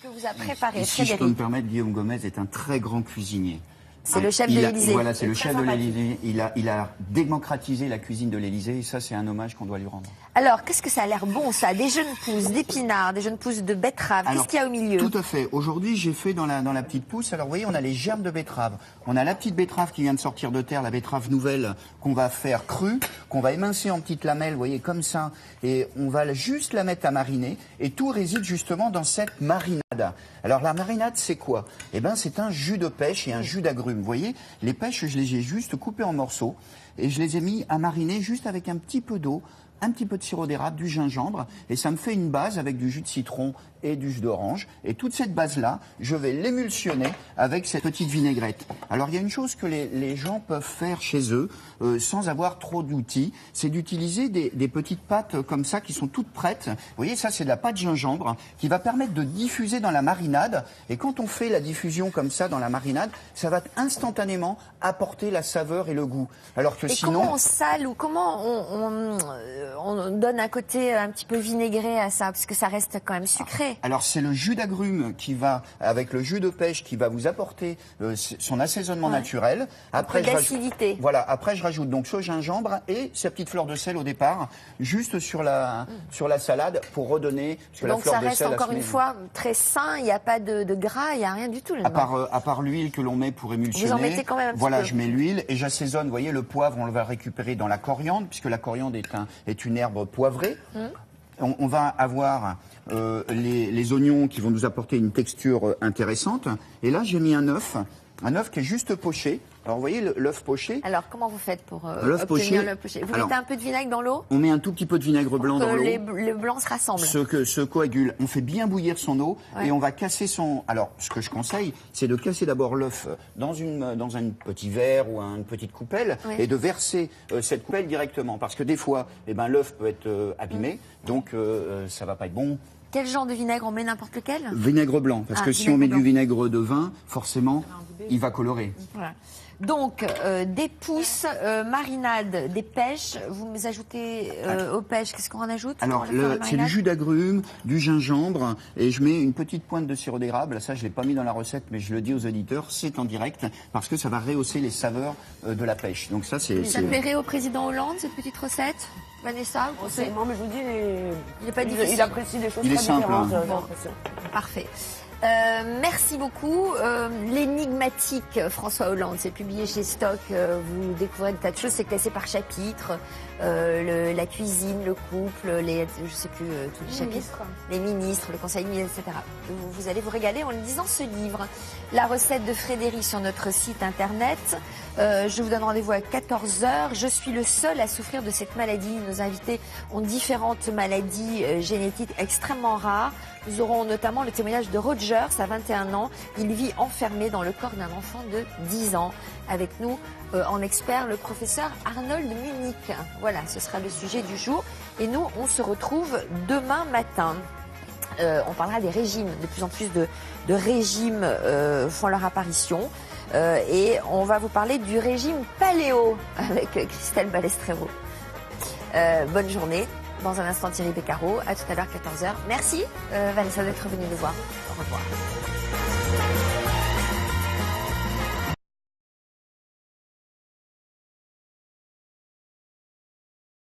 que vous a préparé, et si je peux me permettre, Guillaume Gomez est un très grand cuisinier. C'est le chef de l'Élysée. Voilà, c'est le chef de l'Élysée. Il a démocratisé la cuisine de l'Élysée et ça, c'est un hommage qu'on doit lui rendre. Alors, qu'est-ce que ça a l'air bon, ça? Des jeunes pousses, d'épinards, des jeunes pousses de betteraves. Qu'est-ce qu'il y a au milieu? Tout à fait. Aujourd'hui, j'ai fait dans la petite pousse. Alors, vous voyez, on a les germes de betterave. On a la petite betterave qui vient de sortir de terre, la betterave nouvelle qu'on va faire crue, qu'on va émincer en petites lamelles, vous voyez, comme ça. Et on va juste la mettre à mariner. Et tout réside justement dans cette marinade. Alors, la marinade, c'est quoi? Eh ben, c'est un jus de pêche et un jus d'agrumes. Vous voyez, les pêches, je les ai juste coupées en morceaux et je les ai mis à mariner juste avec un petit peu d'eau, un petit peu de sirop d'érable, du gingembre, et ça me fait une base avec du jus de citron et du jus d'orange. Et toute cette base-là, je vais l'émulsionner avec cette petite vinaigrette. Alors, il y a une chose que les gens peuvent faire chez eux, sans avoir trop d'outils, c'est d'utiliser des petites pâtes comme ça, qui sont toutes prêtes. Vous voyez, ça, c'est de la pâte gingembre, qui va permettre de diffuser dans la marinade. Et quand on fait la diffusion comme ça dans la marinade, ça va instantanément apporter la saveur et le goût. Alors que sinon... comment on sale ou comment on donne un côté un petit peu vinaigré à ça? Parce que ça reste quand même sucré. Alors c'est le jus d'agrumes qui va, avec le jus de pêche, qui va vous apporter son assaisonnement naturel. Après, l'acidité. Voilà, après je rajoute donc ce gingembre et sa petite fleur de sel au départ, juste sur la salade pour redonner... Donc ça reste encore une fois très sain, il n'y a pas de gras, il n'y a rien du tout là-dedans. À part l'huile que l'on met pour émulsionner. Vous en mettez quand même un petit peu. Voilà, je mets l'huile et j'assaisonne. Vous voyez, le poivre, on le va récupérer dans la coriandre, puisque la coriandre est une herbe poivrée. On va avoir les oignons qui vont nous apporter une texture intéressante. Et là, j'ai mis un œuf qui est juste poché. Alors, vous voyez l'œuf poché. Alors, comment vous faites pour obtenir l'œuf poché? Vous mettez un peu de vinaigre dans l'eau? On met un tout petit peu de vinaigre blanc dans l'eau. Le blanc se rassemble. Se coagule. On fait bien bouillir son eau et on va casser son... Alors, ce que je conseille, c'est de casser d'abord l'œuf dans un petit verre ou une petite coupelle et de verser cette coupelle directement. Parce que des fois, l'œuf peut être abîmé, donc ça va pas être bon. Quel genre de vinaigre? On met n'importe lequel? Vinaigre blanc, parce que si on met du vinaigre de vin, forcément, il va colorer. Voilà. Donc, des pousses, marinade, des pêches. Vous nous ajoutez aux pêches, qu'est-ce qu'on en ajoute? Alors, c'est du jus d'agrumes, du gingembre, et je mets une petite pointe de sirop d'érable. Ça, je ne l'ai pas mis dans la recette, mais je le dis aux auditeurs, c'est en direct, parce que ça va rehausser les saveurs de la pêche. Donc ça, c'est... Ça plairait au président Hollande, cette petite recette? Vanessa, vous pensez? Non, mais je vous dis, il n'est pas difficile. Il apprécie des choses très différentes. Bon, parfait. Merci beaucoup. L'énigmatique François Hollande, c'est publié chez Stock. Vous découvrez des tas de choses. C'est classé par chapitre. La cuisine, le couple, je sais plus tous les chapitres. Les ministres, le conseil ministre, etc. Vous allez vous régaler en lisant ce livre. La recette de Frédéric sur notre site internet. Je vous donne rendez-vous à 14h. Je suis le seul à souffrir de cette maladie. Nos invités ont différentes maladies génétiques extrêmement rares. Nous aurons notamment le témoignage de Rogers, à 21 ans. Il vit enfermé dans le corps d'un enfant de 10 ans. Avec nous, en expert, le professeur Arnold Munich. Voilà, ce sera le sujet du jour. Et nous, on se retrouve demain matin. On parlera des régimes. De plus en plus de régimes font leur apparition. Et on va vous parler du régime paléo avec Christelle Balestrero. Bonne journée. Dans un instant, Thierry Beccaro. À tout à l'heure, 14h. Merci, Vanessa, d'être venue nous voir. Au revoir.